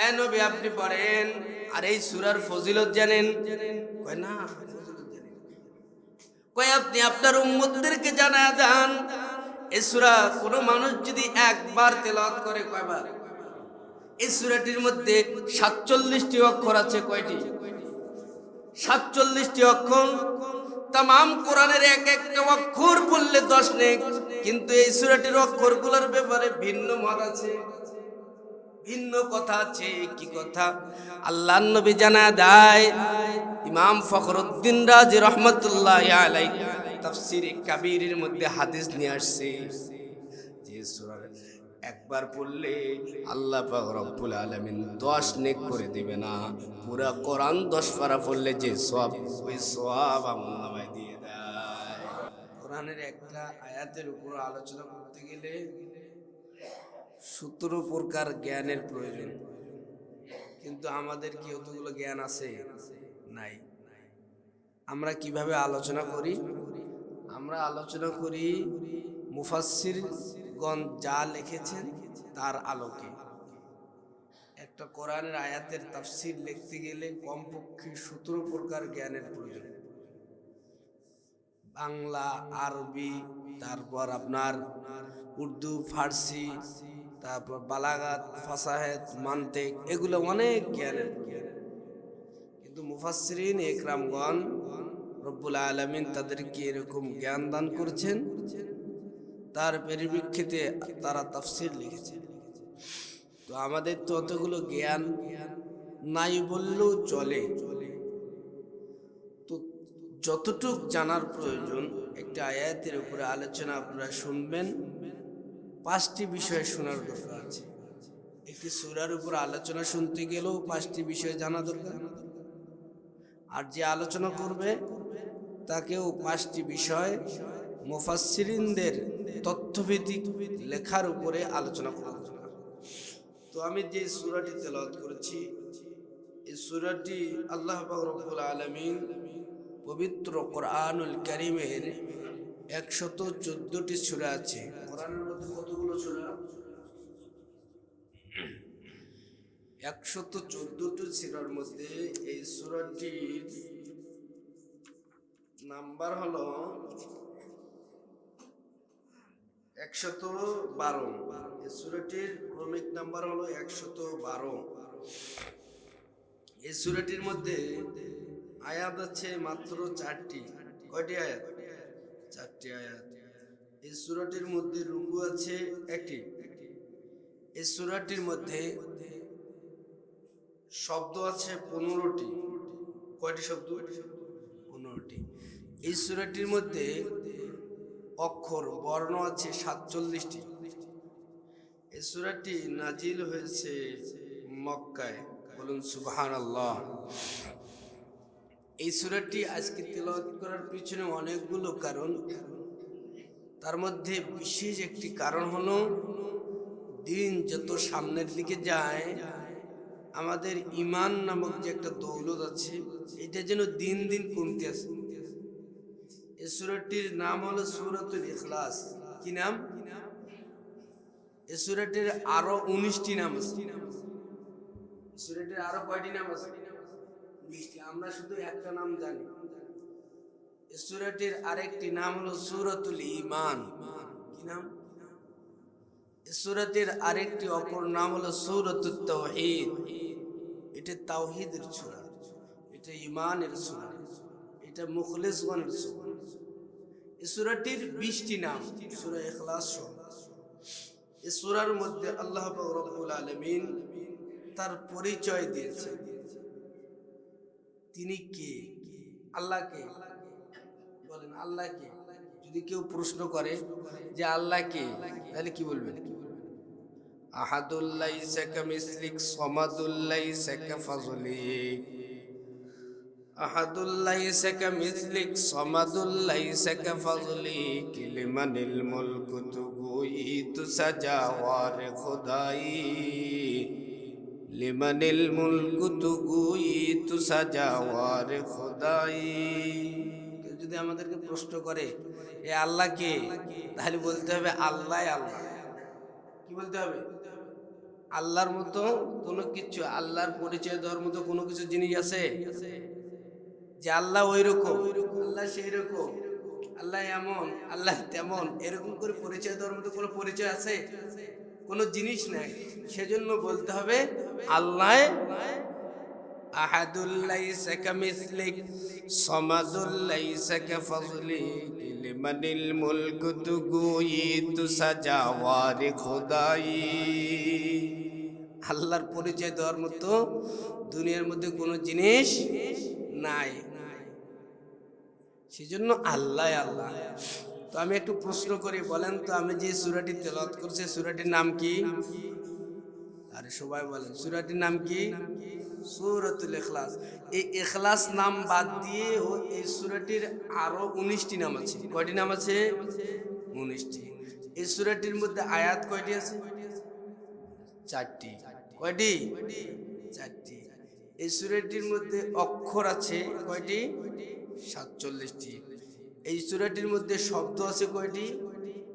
এ নবী আপনি পড়েন, আর এই সূরার ফজিলত জানেন? কয় না, ফজিলত জানি না। কয় আপনি আপনার উম্মতদেরকে জানায় দেন, এই সূরা কোনো মানুষ যদি একবার তেলাওয়াত করে, কয়বার? এই সূরাটির মধ্যে ৪৭টি অক্ষর আছে। কয়টি? ৪৭টি অক্ষর। তাম কোরআনের এক একটা অক্ষর পড়লে ১০ নেক, কিন্তু এই সূরাটির অক্ষরগুলোর ব্যাপারে ভিন্ন মত আছে, ভিন্ন কথা আছে। কি কথা? আল্লাহর নবী জানা দেয়, ইমাম ফখরুদ্দিন রাজি রহমতুল্লাহ আলাইহি তাফসীরে কাবীরের মধ্যে হাদিস নিয়ে আসছে যে সূরা একবার পড়লে আল্লাহ পাক রব্বুল আলামিন ১০ নেক করে দিবে না, পুরা কোরআন ১০ পারা পড়লে যে সওয়াব, ওই সওয়াব আমলনামায় দিয়ে দেয়। কোরআনের একটা আয়াতের উপর আলোচনা করতে গেলে ১৭ প্রকার জ্ঞানের প্রয়োজন, কিন্তু আমাদের কি অতগুলো জ্ঞান আছে? নাই। আমরা কিভাবে আলোচনা করি? আমরা আলোচনা করি মুফাসসিরগণ যা লিখেছেন তার আলোকে। একটা কোরআনের আয়াতের তাফসীর লিখতে গেলে কমপক্ষে ১৭ প্রকার জ্ঞানের প্রয়োজন। বাংলা, আরবি, তারপর আপনার উর্দু, ফার্সি, তারপর বালাগাত, ফাসাহাত, মান্তিক, এগুলো অনেক জ্ঞানের প্রয়োজন। কিন্তু মুফাসসিরিন একরামগণ রব্বুল আলামিন তাদেরকে এরকম জ্ঞান দান করেছেন, তার পরিপ্রেক্ষিতে তারা তাফসীর লিখেছেন। তো আমাদের তো অতগুলো জ্ঞান নাই বললেও চলে। তো যতটুক জানার প্রয়োজন, একটা আয়াতের উপরে আলোচনা আপনারা শুনবেন, 5টি বিষয় শোনার দরকার আছে। একটি সূরার উপর আলোচনা শুনতে গেলেও 5টি বিষয় জানা দরকার, আর যে আলোচনা করবে তাকেও 5টি বিষয় মুফাসসিরিনদের তথ্যভিত্তিক লেখার উপরে আলোচনা করা দরকার। তো আমি যে সূরাটি তেলাওয়াত করেছি, এই সূরাটি আল্লাহ পাক রব্বুল আলামিন পবিত্র কোরআনুল কারীমের 114টি সূরা আছে। কোরআনের মধ্যে কতগুলো সূরা? 114টি সূরার মধ্যে এই সূরাটির নাম্বার হলো 112। এই সূরাটির ক্রমিক নাম্বার হলো 112। এই সূরাটির মধ্যে আয়াত আছে মাত্র 4টি। কয়টি আয়াত? 4টি আয়াত। এই সূরাটির মধ্যে রুকু আছে 1টি। এই সূরাটির মধ্যে শব্দ আছে 15টি। কয়টি শব্দ? 15টি। এই সূরাটির মধ্যে অক্ষর, বর্ণ আছে 47টি। এই সূরাটি নাজিল হয়েছে মক্কায়। বলুন সুবহানাল্লাহ। এই সূরাটি আজকে তেলাওয়াত করার পিছনে অনেকগুলো কারণ। তার মধ্যে বিশেষ একটি কারণ হলো, দিন যত সামনের দিকে যায়, আমাদের ঈমান নামক যে একটা দৌলত আছে, এটা যেন দিন দিন কমতে আছে। এই সূরাটির নাম হলো সূরাতুল ইখলাস। কি নাম? এই সূরাটির আরো 19টি নাম আছে। সূরাটির আরো কয়টি নাম আছে? 19টি। আমরা শুধু একটা নাম জানি। এই সূরাটির আরেকটি নাম হলো সূরাতুল ঈমান। কি নাম? এই সূরাটির আরেকটি অপর নাম হলো সূরাতুত তাওহীদ। এটা তাওহীদের সূরা, এটা ঈমানের সূরা, এটা মুখলিসগণের সূরা। এই সূরাটির 20টি নাম, সূরা ইখলাস সহ। এই সূরার মধ্যে আল্লাহ পাক রব্বুল আলামিন তার পরিচয় দিয়েছেন। তিনি কে? আল্লাহ কে? বলেন আল্লাহ কে? যদি কেউ প্রশ্ন করে যে আল্লাহ কে, তাহলে কি বলবেন? আহাদুল লাইসা কামিসলিক সামাদুল লাইসা কাফাযলিক। আহাদুল লাইসা কামিসলিক সামাদুল লাইসা কাফাযলিক। লিমানিল মুলকু তুগুইতু সাজাওয়ার খুদাই। লিমানিল মুলকু তুগুইতু সাজাওয়ার খুদাই। কেউ যদি আমাদেরকে প্রশ্ন করে এ আল্লাহ কে, তাহলে বলতে হবে আল্লাহ আল্লাহ। কি বলতে হবে? আল্লাহর মতো কোনো কিছু, আল্লাহর পরিচয় দেওয়ার মতো কোনো কিছু জিনিস আছে যে আল্লাহ ওই রকম, আল্লাহ সেই রকম, আল্লাহ এমন, আল্লাহ তেমন, এরকম করে পরিচয় দেওয়ার মতো কোনো পরিচয় আছে? কোনো জিনিস নাই। সেজন্য বলতে হবে আল্লাহ আহাদুল লাইসা কামিসলিক সামাদুল লাইসা কাফাযলিক লিমানিল মুলকু তুগুয়িতু সাজাওয়ারি খোদাই। আল্লাহর পরিচয় দেওয়ার মতো দুনিয়ার মধ্যে কোনো জিনিস নাই। সেজন্য আল্লাহ আল্লাহ। তো আমি একটু প্রশ্ন করি, বলেন তো আমি যে সূরাটি তেলাওয়াত করছি সূরাটির নাম কি? আরে সবাই বলেন সূরাটির নাম কি? সূরাতুল ইখলাস। এই ইখলাস নাম বাদ দিয়ে এই সূরাটির আরো 19টি নাম আছে। কয়টি নাম আছে? 19টি। এই সূরাটির মধ্যে আয়াত কয়টি আছে? 4টি। কয়টি? 4টি। এই সূরাটির মধ্যে অক্ষর আছে কয়টি? 47টি। এই সূরাটির মধ্যে শব্দ আছে কয়টি?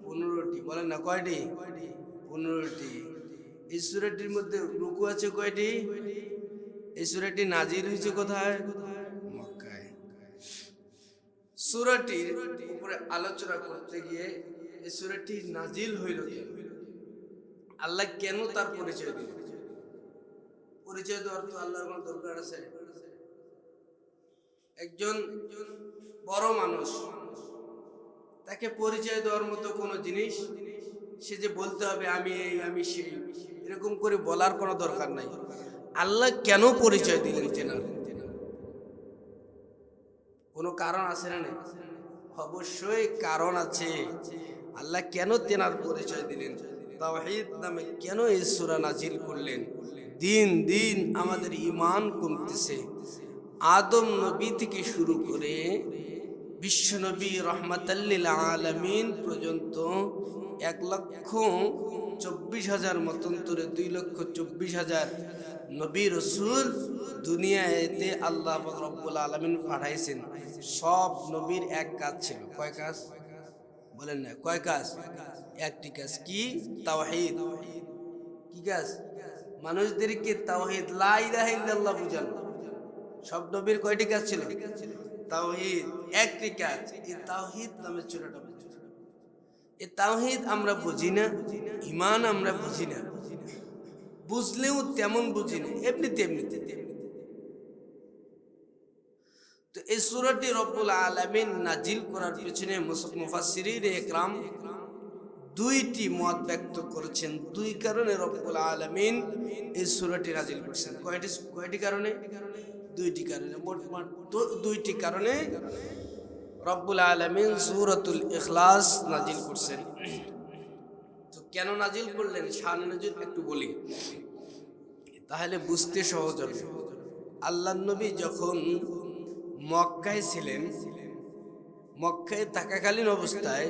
15টি। বলেন না কয়টি? 15টি। এই সূরাটির মধ্যে রুকু আছে কয়টি? এই সূরাটি নাজিল হয়েছে কোথায়? মক্কায়। সূরাটির উপরে আলোচনা করতে গিয়ে এই সূরাটি নাজিল হইল কেন? আল্লাহ কেন তার পরিচয় দিলেন? পরিচয় দেওয়ার তো আল্লাহর কোনো দরকার আছে? একজন বড় মানুষ, তাকে পরিচয় দেওয়ার মতো কোনো জিনিস সে যে বলতে হবে আমি এই আমি সেই, এরকম করে বলার কোনো দরকার নাই। আল্লাহ কেন পরিচয় দিলেন তেনার? কোনো কারণ আছে না? অবশ্যই কারণ আছে। আল্লাহ কেন তেনার পরিচয় দিলেন? তাওহীদ নামে কেন এই সূরা নাজিল করলেন? দিন দিন আমাদের ঈমান কমতেছে। আদম নবী থেকে শুরু করে বিশ্ব নবী রহমাতাল লিল আলামিন পর্যন্ত 1,24,000 মতান্তরে 2,24,000 নবী রাসূল দুনিয়াতে আল্লাহ রাব্বুল আলামিন পাঠাইছেন। সব নবীর এক কাজ ছিল। কয় কাজ? বলেন না কয় কাজ? একটি কাজ কি? তাওহীদ। কি কাজ? মানুষদেরকে তাওহীদ লা ইলাহা ইল্লাল্লাহ বুঝানো। সব নবীর কয়টি কাজ ছিল? তাওহীদ। একটি কাজ। এই তাওহীদ নামে চূড়াটা বুঝি। এই তাওহীদ আমরা বুঝি না, ঈমান আমরা বুঝি না, বুঝলেও তেমন বুঝি না, এমনিতে এমনিতে। তো এই সূরাটি রব্বুল আলামিন নাজিল করার পিছনে মুফাসসিরিনে ইকরাম দুইটি মত ব্যক্ত করেছেন। দুই কারণে রব্বুল আলামিন এই সূরাটি নাজিল করেছেন। কয়টি কারণে? দুইটি কারণে। মোট দুইটি কারণে রব্বুল আলামিন সূরাতুল ইখলাস নাজিল করছেন। তো কেন নাজিল করলেন শান নজুল একটু বলি, তাহলে বুঝতে সহজ হবে। আল্লাহর নবী যখন মক্কায় ছিলেন, মক্কায় থাকাকালীন অবস্থায়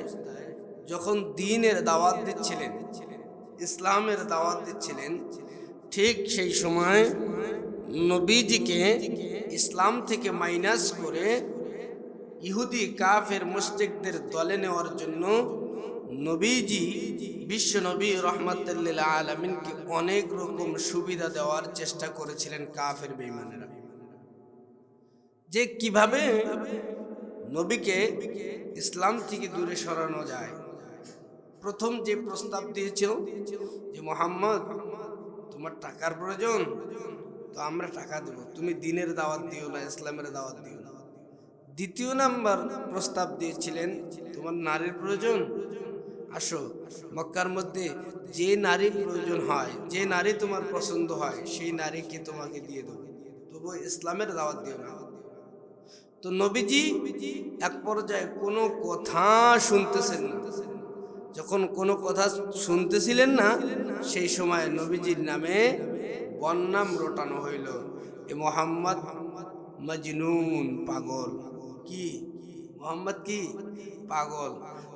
যখন দ্বীনের দাওয়াত দিচ্ছিলেন, ইসলামের দাওয়াত দিচ্ছিলেন, ঠিক সেই সময় নবীজিকে ইসলাম থেকে মাইনাস করে ইহুদি কাফের মুশরিকদের দলে নেওয়ার জন্য নবীজি বিশ্ব নবী রহমাতুল লিল আলামিনকে অনেক রকম সুবিধা দেওয়ার চেষ্টা করেছিলেন কাফের বেঈমানেরা, যে কিভাবে নবীকে ইসলাম থেকে দূরে সরানো যায়। প্রথম যে প্রস্তাব দিয়েছিল যে মুহাম্মদ তোমার টাকার প্রয়োজন, তো আমরা টাকা দেব, তুমি দ্বীনের দাওয়াত দিও না, ইসলামের দাওয়াত দিও না। দ্বিতীয় নাম্বার প্রস্তাব দিয়েছিলেন তোমার নারীর প্রয়োজন, আসো মক্কার মধ্যে যে নারী প্রয়োজন হয়, যে নারী তোমার পছন্দ হয় সেই নারীকে তোমাকে দিয়ে দেবো, তবু ইসলামের দাওয়াত দিও না। তো নবীজি এক পর্যায়ে কোনো কথা শুনতেছেন না। যখন কোনো কথা শুনতেছিলেন না, সেই সময় নবীজির নামে বন্যাম রটানো হইল, এ মুহাম্মদ মজনুন, পাগল। কি মুহাম্মদ? কি পাগল।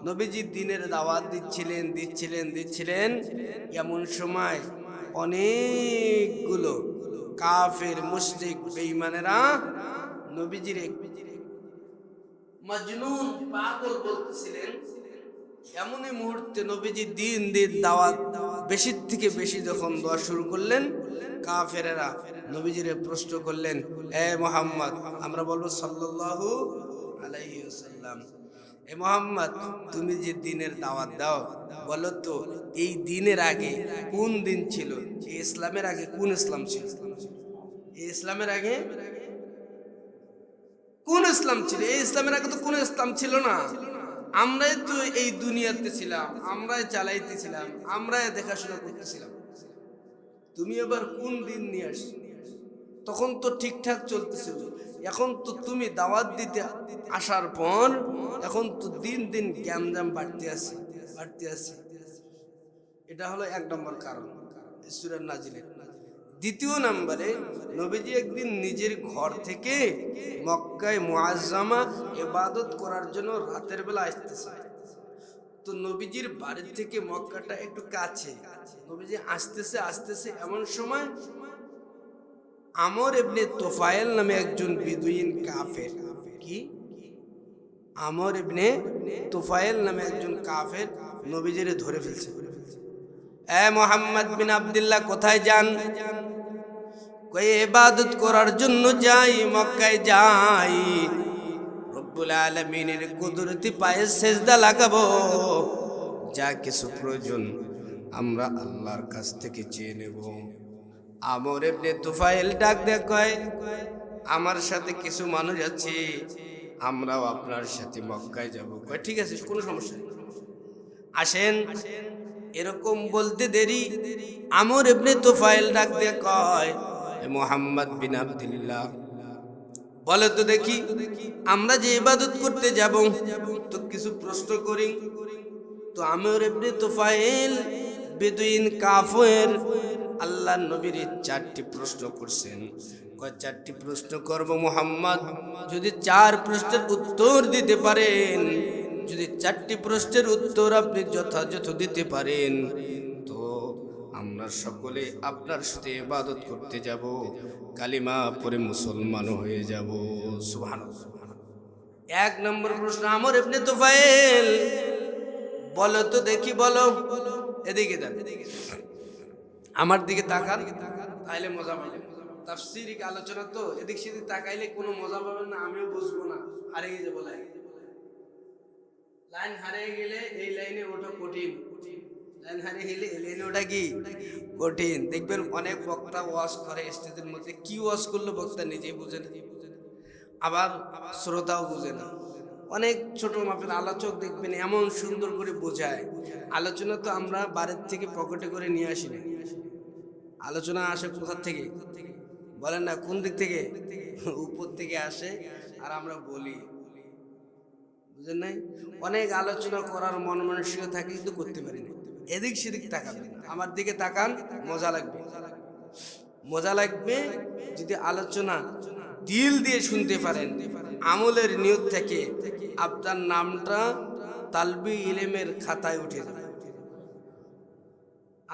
নবীজি দ্বীনের দাওয়াত দিচ্ছিলেন। এমন সময় অনেকগুলো কাফের মুশরিক বেঈমানেরা নবীজির মজনুন, পাগল বলতেছিলেন। এমনই মুহূর্তে নবীজি দিন দাওয়াত বেশির থেকে বেশি যখন দোয়া শুরু করলেন, কাফেরেরা নবীজিরে প্রশ্ন করলেন, এ মুহাম্মদ, আমরা বলবো সাল্লাল্লাহু আলাইহি ওয়াসাল্লাম, এ মুহাম্মদ, তুমি যে দিনের দাওয়াত দাও, বলো তো এই দিনের আগে কোন দিন ছিল? এই ইসলামের আগে কোন ইসলাম ছিল? এই ইসলামের আগে কোন ইসলাম ছিল? এই ইসলামের আগে তো কোন ইসলাম ছিল না। আমরাই তো এই দুনিয়াতে ছিলাম, আমরাই চালাইতেছিলাম, আমরাই দেখাশোনা করতেছিলাম। তুমি আবার কোন দিন নিয়ে আস? তখন তো ঠিকঠাক চলতেছিল। এখন তো তুমি দাওয়াত দিতে আসার পর এখন তো দিন দিন গ্যামজাম বাড়তে আছে। এটা হলো 1 নম্বর কারণ সূরা নাজিলের। দ্বিতীয় নম্বরে নবীজি একদিন নিজের ঘর থেকে মক্কায় মুআজ্জামা ইবাদত করার জন্য রাতের বেলা আসতেছে। তো নবীজির বাড়ি থেকে মক্কাটা একটু কাছে। নবীজি আসতেছে এমন সময় আমর ইবনে তুফাইল নামে একজন বেদুইন কাফের, কি আমর ইবনে তুফাইল নামে একজন কাফের নবীজিরে ধরে ফেলছে। এ মুহাম্মদ বিন আব্দুল্লাহ, কোথায় যান? কই ইবাদত করার জন্য যাই, মক্কায় যাই, রব্বুল আলামিনের কুদরতি পায়ে সেজদা লাগাবো, যা কিছু প্রয়োজন আমরা আল্লাহর কাছ থেকে চেয়ে নেব। আমর ইবনে তুফাইল ডাক দেয়, কয় আমার সাথে কিছু মানুষ আছে, আমরাও আপনার সাথে মক্কায় যাব। কয় ঠিক আছে, কোনো সমস্যা নেই, আসেন। এরকম বলতে দেরি আমর ইবনে তুফাইল ডাক দিয়ে কয়, মুহাম্মদ বিন আব্দুল্লাহ, বলে তো দেখি, আমরা যে ইবাদত করতে যাব তো কিছু প্রশ্ন করি। তো আমর ইবনে তুফাইল বেদুইন কাফের আল্লাহর নবীর 4টি প্রশ্ন করছেন। কয় 4টি প্রশ্ন করব মুহাম্মদ, যদি 4 প্রশ্নের উত্তর দিতে পারেন, যদি 4টি প্রশ্নের উত্তর আপনি যথাযথ দিতে পারেন, তো আমরা সকলে আপনার সাথে ইবাদত করতে যাব, কালিমা পড়ে মুসলমান হয়ে যাব। সুবহানাল্লাহ। 1 নম্বর প্রশ্ন, আমর ইবনে তুফাইল, বলো তো দেখি, বলো, এদিকে দেন, আমার দিকে তাকান, তাইলে মজা পাবেন। তাফসীরিক আলোচনা তো এদিক সেদিক তাকাইলে কোনো মজা পাবেন না, আমিও বুঝবো না, হারিয়ে যাবো। লাইন হারিয়ে গেলে এই লাইনে ওঠা কঠিন, লাইন হারিয়ে গেলে এই লাইনে ওঠা কি কঠিন। দেখবেন অনেক বক্তা ওয়াজ করে স্টেজের মধ্যে, কি ওয়াজ করলো বক্তা নিজেই বুঝে না, আবার শ্রোতাও বুঝে না। অনেক ছোট মাপের আলোচক দেখবেন এমন সুন্দর করে বোঝায়। আলোচনা তো আমরা বাড়ির থেকে পকেটে করে নিয়ে আসি না, আলোচনা আসে কোথা থেকে বলেন না, কোন দিক থেকে? উপর থেকে আসে, আর আমরা বলি, বুঝেন নাই? অনেক আলোচনা করার মন মানসিকতা থাকে, কিন্তু করতে পারি না। এদিক সেদিক তাকাবেন, আমার দিকে তাকান, মজা লাগবে, মজা লাগবে যদি আলোচনা দিল দিয়ে শুনতে পারেন, আমলের নিয়ত থেকে, আপনার নামটা তালবি ইলমের খাতায় উঠে যাবে।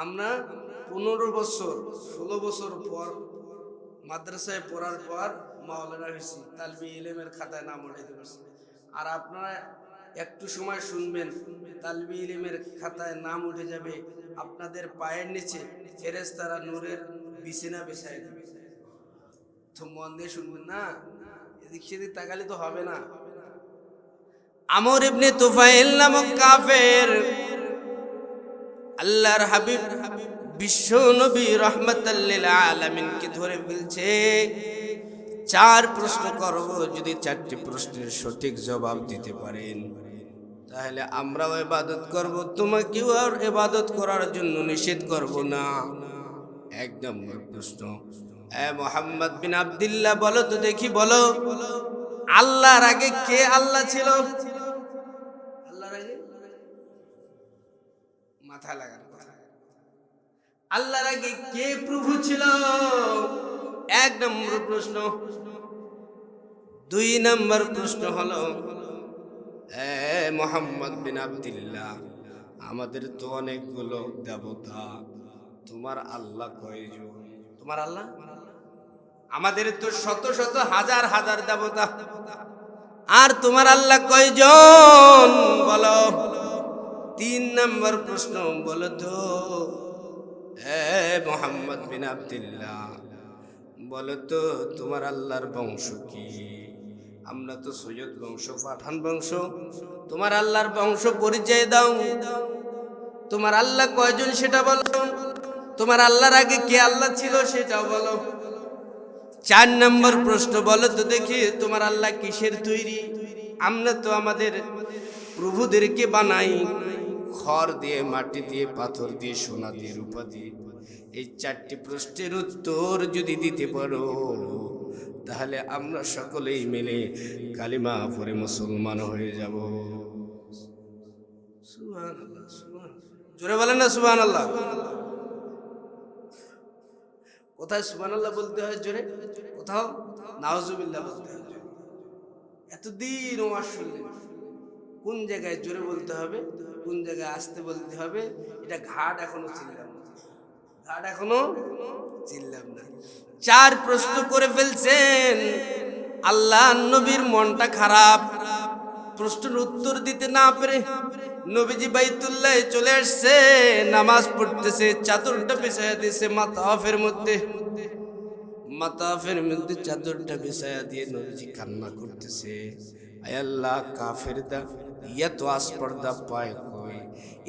আমরা 15 বছর 16 বছর পর মাদ্রাসায় পড়ার পর মাওলানা হয়েছি, তালবি ইলমের খাতায় নাম উঠাইতে পারছি। আর আপনারা একটু সময় শুনবেন, তালবি ইলমের খাতায় নাম উঠে যাবে, আপনাদের পায়ের নিচে ফেরেশতারা নূরের বিছানা বিছায় দেবে। তো মন দিয়ে শুনবেন না, এদিক সেদিক তাকালে তো হবে না। আমর ইবনে তুফাইল নামক কাফের আল্লাহর হাবিব বিশ্ব নবী রাহমাতাল লিল আলামিনকে ধরে ফেলছে। 4 প্রশ্ন করব, যদি 4টি প্রশ্নের সঠিক জবাব দিতে পারেন তাহলে আমরাও ইবাদত করব, তোমাকেও আর ইবাদত করার জন্য নিষেধ করব না। 1 নম্বর প্রশ্ন, এ মুহাম্মদ বিন আব্দুল্লাহ, বলো তো দেখি, বলো, আল্লাহর আগে কে আল্লাহ ছিল? আল্লাহর আগে মাথা লাগানো, আল্লাহর আগে কে প্রভু ছিল? 1 নম্বর প্রশ্ন। 2 নম্বর প্রশ্ন হলো, এ মুহাম্মদ বিন আব্দুল্লাহ, আমাদের তো অনেকগুলো দেবতা, তোমার আল্লাহ কয়জন? তোমার আল্লাহ, আমাদের তো শত শত হাজার হাজার দেবতা, আর তোমার আল্লাহ কয়জন বলো? 3 নম্বর প্রশ্ন, বলো তো এ মুহাম্মদ বিন আব্দুল্লাহ, বলো তো তোমার আল্লাহর বংশ কি? আমরা তো সৈয়দ বংশ, পাঠান বংশ। তোমার আল্লাহর বংশ পরিচয় দাও। তোমার আল্লাহ কয়জন সেটা বলো। তোমার আল্লাহর আগে কে আল্লাহ ছিল সেটাও বলো। 4 নম্বর প্রশ্ন, বলো তো দেখি তোমার আল্লাহ কিসের তৈরি? আমরা তো আমাদের প্রভুদেরকে বানাই খড় দিয়ে, মাটি দিয়ে, পাথর দিয়ে, সোনা দিয়ে, রূপা দিয়ে। এই 4টি প্রশ্নের উত্তর যদি দিতে পারো, তাহলে আমরা সকলেই মিলে কালিমা পড়ে মুসলমান হয়ে যাব। সুবহানাল্লাহ, সুবহানাল্লাহ। জোরে বলেন না সুবহানাল্লাহ। কোথায় সুবহানাল্লাহ বলতে হয় জোরে, কোথাও নাউজুবিল্লাহ বলতে হয় জোরে। এতদিন ওয়াজ শুনলেন, কোন জায়গায় জোরে বলতে হবে, কোন জায়গায় আস্তে বলতে হবে, এটা ঘাট এখনো চিনলাম না, ঘাট এখনো চিনলাম না। 4 প্রশ্ন করে ফেলছেন, আল্লাহ নবীর মনটা খারাপ। প্রশ্নের উত্তর দিতে না পেরে নবীজি বাইতুল্লাহ চলে আসছে, নামাজ পড়তেছে, চাদরটা বিছায়া দিয়েছে মাতাফের মধ্যে। মাতাফের মধ্যে চাদরটা বিছায়া দিয়ে নবীজি কান্না করতেছে, আয় আল্লাহ, কাফেরদা এত আসপর্দা পায় কই,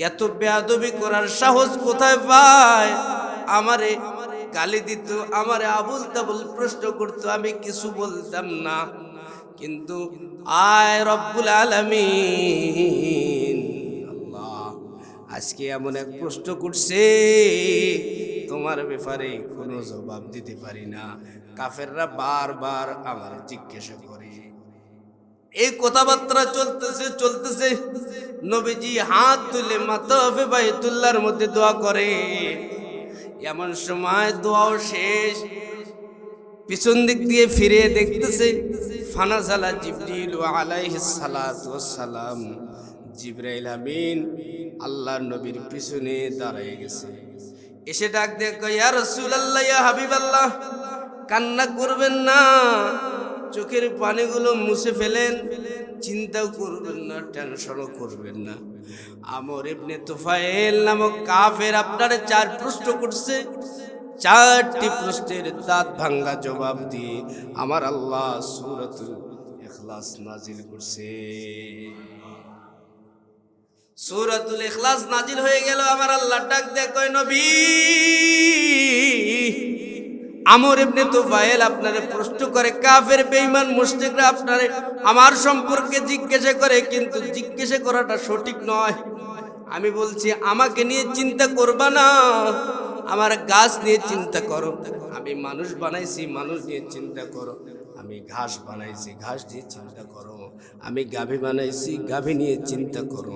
এত বেয়াদবি করার সাহস কোথায় পায়? আমারে গালি দিত, আমারে আবুল তাবুল প্রশ্ন করতো, আমি কিছু বলতাম না। কিন্তু আয় রব্বুল আলামিন আল্লাহ আজকে এমন এক প্রশ্ন করছে, তোমার ব্যাপারে কোনো জবাব দিতে পারি না। কাফেররা বারবার আমার জিজ্ঞাসা করে। এই কথাবার্তা চলতেছে চলতেছে, নবীজি হাত তুলে মাতাফে বাইতুল্লাহর মধ্যে দোয়া করে। এমন সময় দোয়াও শেষ, পিছন দিক দিয়ে ফিরে দেখতেছে ফানাজালা জিবরিল আলাইহিস সালাতু ওয়াস সালাম। জিবরাইল আমিন আল্লাহর নবীর পিছনে দাঁড়ায় গেছে। এসে ডাক দিয়ে কয়, ইয়া রাসূলুল্লাহ, ইয়া হাবিবাল্লাহ, কান্না করবেন না, চোখের পানিগুলো মুছে ফেলেন, চিন্তাও করবেন না, টেনশনও করবেন না। আমর ইবনে তুফাইল নামক কাফের আপনারে 4 প্রশ্ন করছে। 4টি প্রশ্নের দাঁত ভাঙ্গা জবাব দিয়ে আমার আল্লাহ সূরাতুল ইখলাস নাজিল করছে। সূরাতুল ইখলাস নাজিল হয়ে গেল। আমার আল্লাহ ডাক দিয়ে কয়, নবী, আমর ইবনে তুফাইল আপনারে প্রশ্ন করে, কাফের বেঈমান মুশরিকরা আপনারে আমার সম্পর্কে জিজ্ঞাসা করে, কিন্তু জিজ্ঞাসা করাটা সঠিক নয়। আমি বলছি আমাকে নিয়ে চিন্তা করবা না, আমার গাছ নিয়ে চিন্তা করো। আমি মানুষ বানাইছি, মানুষ নিয়ে চিন্তা করো। আমি ঘাস বানাইছি, ঘাস নিয়ে চিন্তা করো। আমি গাভী বানাইছি, গাভী নিয়ে চিন্তা করো।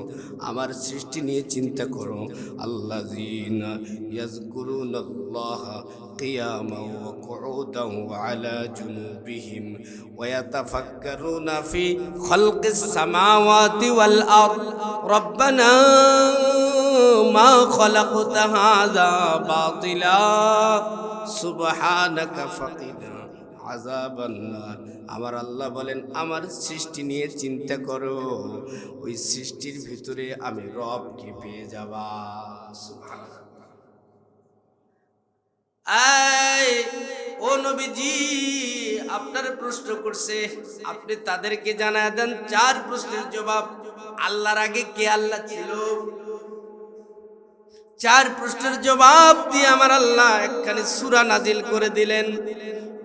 আমার সৃষ্টি নিয়ে চিন্তা করো। আল্লাযীনা ইয়াযকুরুনাল্লাহা কিয়ামান ওয়া কুউদান ওয়া আলা জুনুবিহিম ওয়া ইয়াতাফাক্কারুনা ফি খালকিস সামাওয়াতি ওয়াল আরদ রব্বানা মা খালাকতা হাযা বাতিলা সুবহানাকা ফাকিনা আযাবান নার। আমার আল্লাহ বলেন, আমার সৃষ্টি নিয়ে চিন্তা করো, ওই সৃষ্টির ভিতরে আমি রবকে পেয়ে যাবা। সুবহানাল্লাহ। আয় ও নবীজি, আপনার প্রশ্ন করছে, আপনি তাদেরকে জানায় দেন 4 প্রশ্নের জবাব। আল্লাহর আগে কে আল্লাহ ছিল? 4 প্রশ্নের জবাব দিয়ে আমার আল্লাহ একখানি সূরা নাজিল করে দিলেন,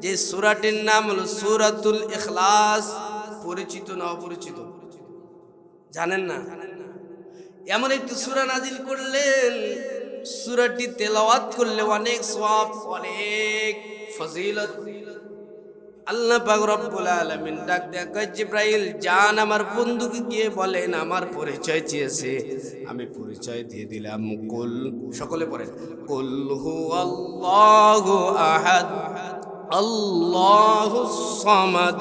যে সূরাটির নাম হলো সূরাতুল ইখলাস। পরিচিত না অপরিচিত জানেন না? এমন একটি সূরা নাজিল করলেন, সূরাটি তেলাওয়াত করলে অনেক সওয়াব, অনেক ফজিলত। আল্লাহ পাক রব্বুল আলামিন ডাক দেয়া কয়, জিবরাইল যান আমার বন্ধুকে গিয়ে বলেন আমার পরিচয় চেয়েছে, আমি পরিচয় দিয়ে দিলাম। কুল, সকলে পড়েন, কুল হুয়াল্লাহু আহাদ আল্লাহুস সামাদ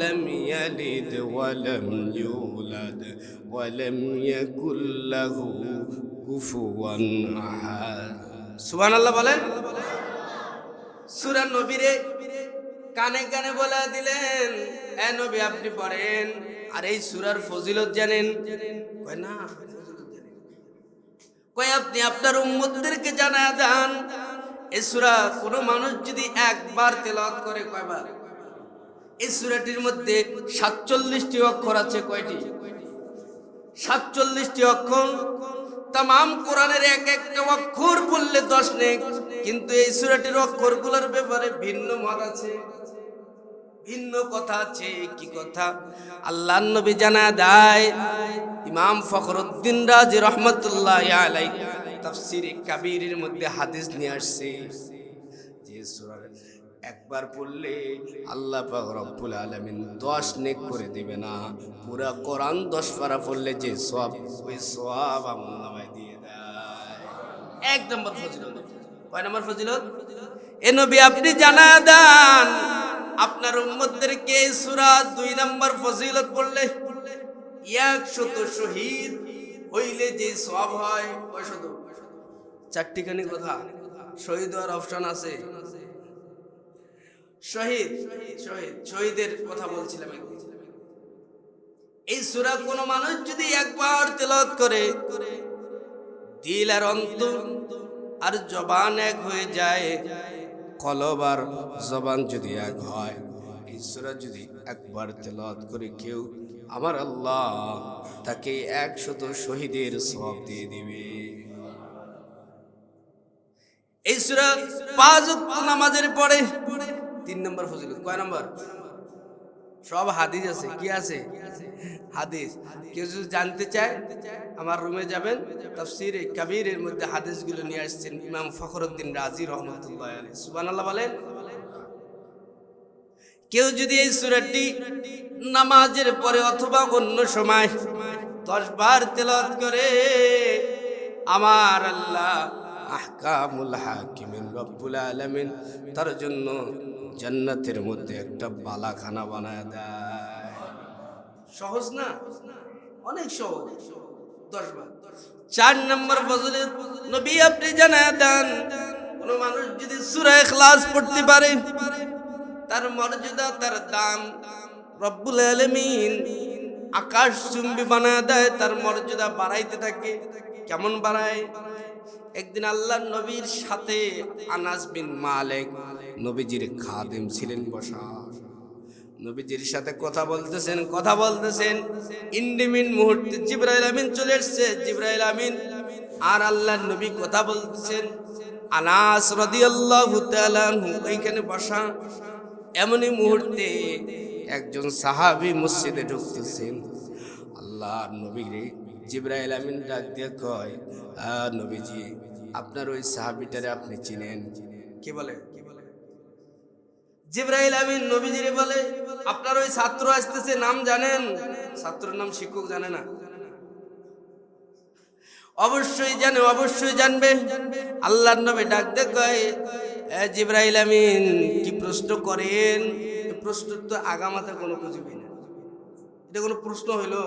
লাম ইয়ালিদ ওয়া লাম ইউলাদ ওয়া লাম ইয়াকুল লাহু কুফুয়ান আহাদ। সুবহানাল্লাহ বলেন। সূরা নবীরে কানে কানে বলে দিলেন, এ নবী আপনি পড়েন। আর এই সূরার ফজিলত জানেন? কয় না, কয় আপনি আপনার উম্মতদেরকে জানায় দেন এই সূরা কোনো মানুষ যদি একবার তেলাওয়াত করে, কয়বার? এই সূরাটির মধ্যে 47টি অক্ষর আছে। কয়টি? 47টি অক্ষর। তাম কোরআনের এক একটা অক্ষর পড়লে 10 নেক, কিন্তু এই সূরাটির অক্ষরগুলোর ব্যাপারে ভিন্ন মত আছে, ভিন্ন কথা আছে। কি কথা? আল্লাহর নবী জানায় দেয়, ইমাম ফখরুদ্দিন রাজি রহমাতুল্লাহি আলাইহি তাফসীরে কাবীরের মধ্যে হাদিস নিয়ে আসছে যে সূরা একবার পড়লে আল্লাহ পাক রব্বুল আলামিন 10 নেক করে দিবে না, পুরা কোরআন 10 পারা পড়লে যে সওয়াব, ওই সওয়াব আমলনামায় দিয়ে দেয়। এক নম্বর ফজিলত। কয় নম্বর ফজিলত? এ নবী আপনি জানায় দেন আপনার উম্মতদেরকে এই সূরা 2 নম্বর ফজিলত পড়লে 100 শহীদ হইলে যে সওয়াব হয়, কয় শত? 4টিখানি কথা। শহীদ হওয়ার অপশন আছে। শহীদের কথা বলছিলাম একদিন। এই সূরা কোন মানুষ যদি একবার তেলাওয়াত করে, দিল আর অন্তর আর জবান এক হয়ে যায়, কলব আর জবান যদি এক হয়, এই সূরা যদি একবার তেলাওয়াত করে কেউ, আমার আল্লাহ তাকে 100 শহীদের সওয়াব দিয়ে দিবে। এই সূরা 5 ওয়াক্ত নামাজের পরে 3 নম্বর ফজিলত। কয় নম্বর? সব হাদিস আছে। কি আছে? হাদিস। কেউ যদি জানতে চায় আমার রুমে যাবেন, তাফসীরে কাবীরের মধ্যে হাদিসগুলো নিয়ে আসছেন ইমাম ফখরুদ্দিন রাজি রাহমাতুল্লাহি আলাইহি। সুবহানাল্লাহ বলেন। কেউ যদি এই সূরাটি নামাজের পরে অথবা অন্য সময় 10 বার তেলাওয়াত করে, আমার আল্লাহ আহকামুল হাকিমিন রব্বুল আলামিন তার জন্য জান্নাতের মধ্যে একটা বালাখানা বানায় দেয়। সহজ না? অনেক সহজ। 10 বার। 4 নম্বর ফজিলত নবী আপনি জানায় দেন কোন মানুষ যদি সূরা ইখলাস পড়তে পারে, তার মর্যাদা, তার দাম রব্বুল আলামিন আকাশ চুম্বি বানায় দেয়, তার মর্যাদা বাড়াইতে থাকে। কেমন বাড়ায়? একদিন আল্লাহর নবীর সাথে আনাস বিন মালিক নবীজির খাদেম ছিলেন বসা। নবীজির সাথে কথা বলতেছেন। ইন্ডিমিন মুহূর্তে জিবরাইল আমিন চলে এসেছে। জিবরাইল আমিন আর আল্লাহর নবী কথা বলতেছেন। আনাস রাদিয়াল্লাহু তাআলা আনহু ওইখানে বসা। এমনই মুহূর্তে একজন সাহাবী মসজিদে ঢুকতেছেন। আল্লাহর নবীরে জিবরাইল আমিন ডাক দিয়ে কয়, নবীজি আপনার ওই সাহাবীটারে আপনি চিনেন? কি বলে? জিবরাইল আমিন নবীজিরে বলে, আপনার ওই ছাত্র আসতেছে, নাম জানেন? ছাত্রের নাম শিক্ষক জানে না? অবশ্যই জানে, অবশ্যই জানবে। আল্লাহর নবী ডাক দিয়ে কয়, জিবরাইল আমিন কি প্রশ্ন করেন? প্রশ্ন তো আগামাতে কোনো খুঁজবি না। এটা কোনো প্রশ্ন হইলো?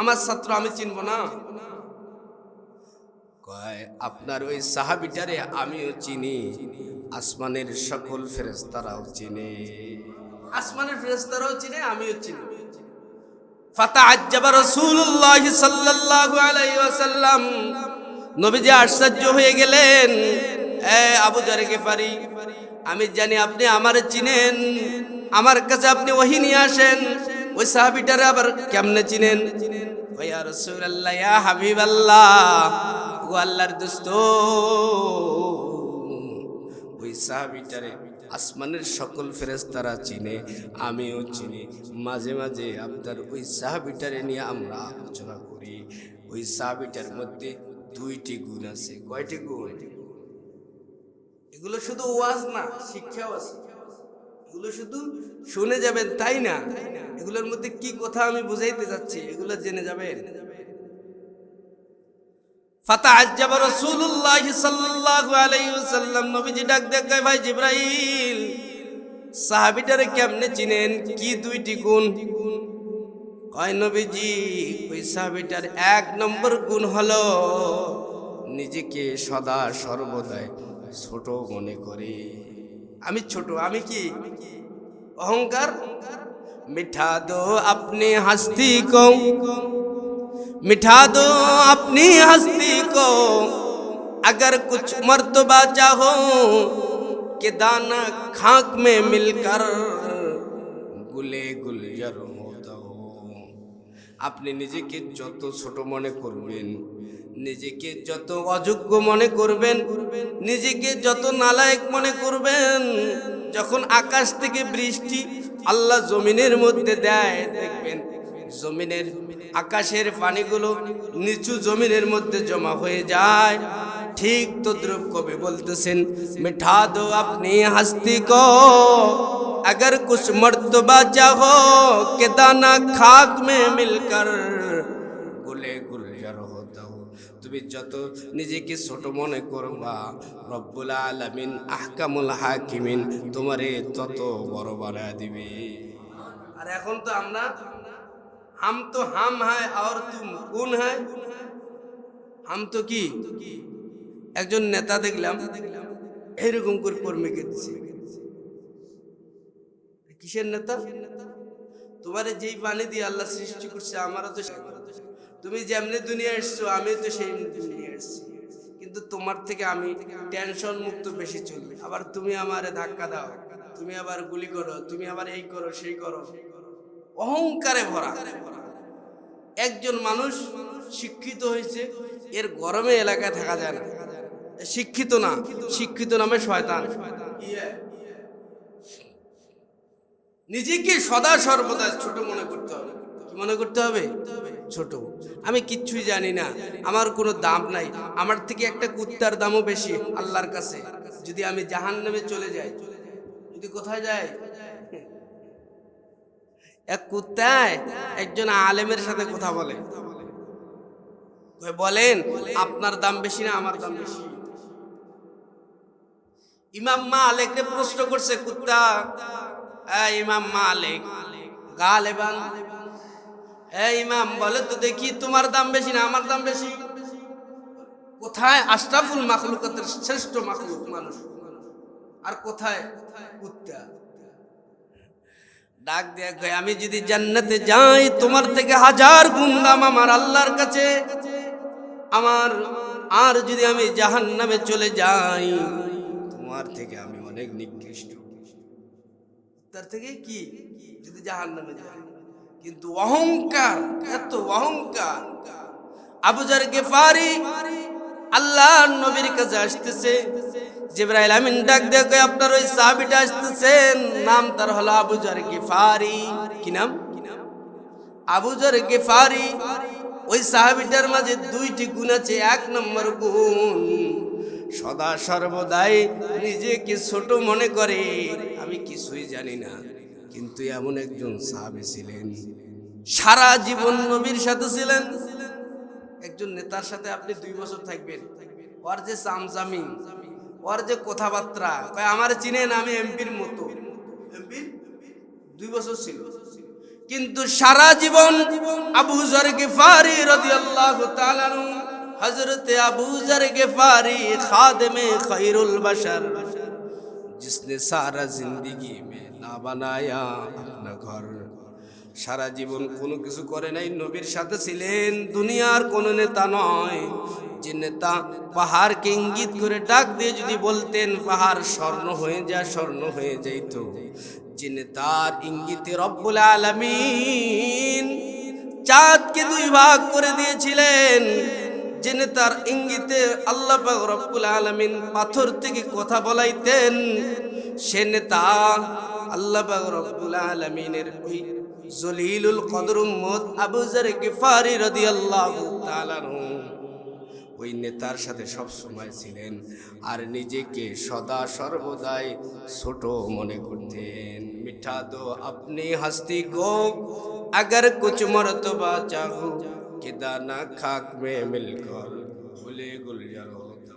আমার ছাত্র আমি চিনব না? কয় আপনার ওই সাহাবীটারে আমিও চিনি, আসমানের সকল ফেরেশতারাও চিনে। আসমানের ফেরেশতারাও চিনে, আমিও চিনি। ফাতাআজ্জাবা রাসূলুল্লাহ সাল্লাল্লাহু আলাইহি ওয়াসাল্লাম, নবীজি আশ্চর্য হয়ে গেলেন। আবু যার গিফারি, আমি জানি আপনি আমারে চিনেন, আমার কাছে আপনি ওহী নিয়ে আসেন। ওই সাহাবীটারে আবার কেমনে চিনেন? ইয়া রাসূলুল্লাহ, ইয়া হাবিবাল্লাহ, ও আল্লাহর দোস্ত, ওই সাহাবীটারে আসমানের সকল ফেরেশতারা চিনে, আমিও চিনি। মাঝে মাঝে আপনার ওই সাহাবীটারে নিয়ে আমরা আলোচনা করি। ওই সাহাবীটার মধ্যে 2টি গুণ আছে। কয়টি গুণ? এগুলো শুধু ওয়াজ না, শিক্ষাও আছে। এগুলো শুধু শুনে যাবেন তাই না, এগুলোর মধ্যে কি কথা আমি বুঝাইতে যাচ্ছি এগুলো জেনে যাবেন। ফাতাআজ্জাবা রাসূলুল্লাহ সাল্লাল্লাহু আলাইহি ওয়াসাল্লাম, নবীজি ডাক দিয়ে কয়, ভাই জিবরাইল, সাহাবীটারে কেমনে চিনেন? কি 2টি গুণ? কয় নবীজি, ওই সাহাবীটার 1 নম্বর গুণ হলো নিজেকে সদা সর্বদাই ছোট মনে করে। আমি ছোট, আমি কি? অহংকার। মিঠা দো আপনি हस्ती को, मिठा दो अपनी हस्ती को, अगर कुछ मर्तबा चाहो कि दाना खाक में मिलकर गुले गुलजार होता हो। আপনি নিজেকে যত ছোট মনে করবেন, নিজেকে যত অযোগ্য মনে করবেন, নিজেকে যত নালায়েক মনে করবেন, যখন আকাশ থেকে বৃষ্টি আল্লাহ জমিনের মধ্যে দেয়, দেখবেন জমিনের আকাশের পানিগুলো নিচু জমিনের মধ্যে জমা হয়ে যায়। ঠিক তদ্রুপ কবি বলতেছেন, মিঠা দো আপনি हस्ती को अगर कुछ मर्तबा चाहो कि दाना खाक में मिलकर गुले गुलजार होता हो। তুমি যত নিজেকে ছোট মনে করবা, রব্বুল আলামিন আহকামুল হাকিমিন তোমারে তত বড় বানায় দিবে। আর এখন তো আমরা हम तो हम है और तुम कौन है। हम तो কি একজন নেতা দেখলাম এরকম করে কর্মীকে দিছে, কিসের নেতা? তোমার যেই পানি দিয়ে আল্লাহ সৃষ্টি করছে আমারও তো, তুমি যেমনি দুনিয়া এসছো আমি তো সেই দুনিয়া এসছি, কিন্তু তোমার থেকে আমি টেনশন মুক্ত বেশি চলি। আবার তুমি আমারে ধাক্কা দাও, তুমি আবার গুলি করো, তুমি আবার এই করো সেই করো, অহংকারে ভরা। একজন মানুষ শিক্ষিত হয়েছে, এর গরমে এলাকায় থাকা যায় না। শিক্ষিত না, শিক্ষিত নামে শয়তান। নিজেকে সদা সর্বদা ছোট মনে করতে হবে। কি মনে করতে হবে? ছোট। আমি কিচ্ছুই জানি না, আমার কোনো দাম নাই, আমার থেকে একটা কুত্তার দামও বেশি আল্লাহর কাছে। যদি আমি জাহান্নামে চলে যাই, যদি কোথায় যাই, এক কুত্তায় একজন আলেমের সাথে কথা বলে, বলেন আপনার দাম বেশি না আমার দাম বেশি? ইমাম মালিককে প্রশ্ন করছে কুত্তা, ইমাম মালিক গালেবান, ইমাম বলে তো দেখি তোমার দাম বেশি না আমার দাম বেশি? কোথায় আশরাফুল মাখলুকাতের শ্রেষ্ঠ মাখলুক মানুষ, আর কোথায় কুত্তা? ডাক দেয়া কয়, আমি যদি জান্নাতে যাই তোমার থেকে 1000 গুণ দাম আমার আল্লাহর কাছে আমার, আর যদি আমি জাহান্নামে চলে যাই তোমার থেকে আমি অনেক নিকৃষ্ট। তার থেকে কি যদি জাহান্নামে যাই? কিন্তু অহংকার, এত অহংকার। আবু যর গিফারি আল্লাহর নবীর কাছে আসতেছে, জিবরাইল আমিন ডাক দিয়ে কয়, আপনার ওই সাহাবীটা আসতেছেন, নাম তার হলো আবু যর গিফারি। কি নাম? আবু যর গিফারি। ওই সাহাবীটার মাঝে 2টি গুণ আছে। 1 নম্বর গুণ, সদা সর্বদাই নিজেকে ছোট মনে করে, আমি কিছুই জানি না। কিন্তু এমন একজন সাহাবী ছিলেন, সারা জীবন নবীর সাথে ছিলেন। একজন নেতার সাথে আপনি 2 বছর থাকবেন, ওর যে চামচামি, ওর যে কথাবার্তা, কয় আমার চিনেন আমি এমপির মতো। এমপির 2 বছর ছিল, কিন্তু সারা জীবন আবু যর গিফারি রাদিয়াল্লাহু তাআলা আনহু, হযরত আবু যর গিফারি খাদেমে খৈরুল বশর, जिसने सारा जिंदगी में ना बनाया अपना घर। সারা জীবন কোনো কিছু করে নাই, নবীর সাথে ছিলেন, দুনিয়ার কোন নেতা নয়। যে নেতা পাহাড়কে ইঙ্গিত করে ডাক দিয়ে যদি বলতেন পাহাড় স্বর্ণ হয়ে যায়, স্বর্ণ হয়ে যাইত। যে নেতার ইঙ্গিতে রব্বুল আলামিন চাঁদকে 2 ভাগ করে দিয়েছিলেন, যে নেতার ইঙ্গিতে আল্লাহ পাক রব্বুল আলামিন পাথর থেকে কথা বলাইতেন, সে নেতা আল্লাহ পাক রব্বুল আলামিনের ওই জলিলুল কদর উম্মত আবু যর গিফারি রাদিয়াল্লাহু তাআলা আনহু, ওই নেতার সাথে সব সময় ছিলেন, আর নিজেকে সদা সর্বদাই ছোট মনে করতেন। মিঠা দো আপনি हस्ती को अगर कुछ मर्तबा चाहो कि दाना खाक में मिलकर गुले गुलजार होता।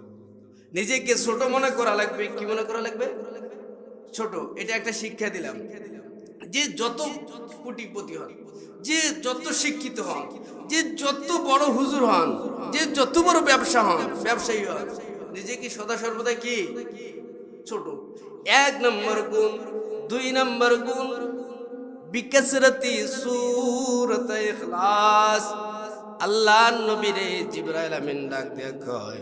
নিজেকে ছোট মনে করা লাগবে। কি মনে করা লাগবে? ছোট। এটা একটা শিক্ষা দিলাম, যে যত কোটিপতি হন, যে যত শিক্ষিত হন, যে যত বড় হুজুর হন, যে যত বড় ব্যবসায়ী হন, নিজেকে সদা সর্বদা কি ছোট। 1 নম্বর গুণ। 2 নম্বর গুণ, বিকসরতি সূরাত ইখলাস। আল্লাহর নবীরে জিবরাইল আমিন ডাক দিয়ে কয়,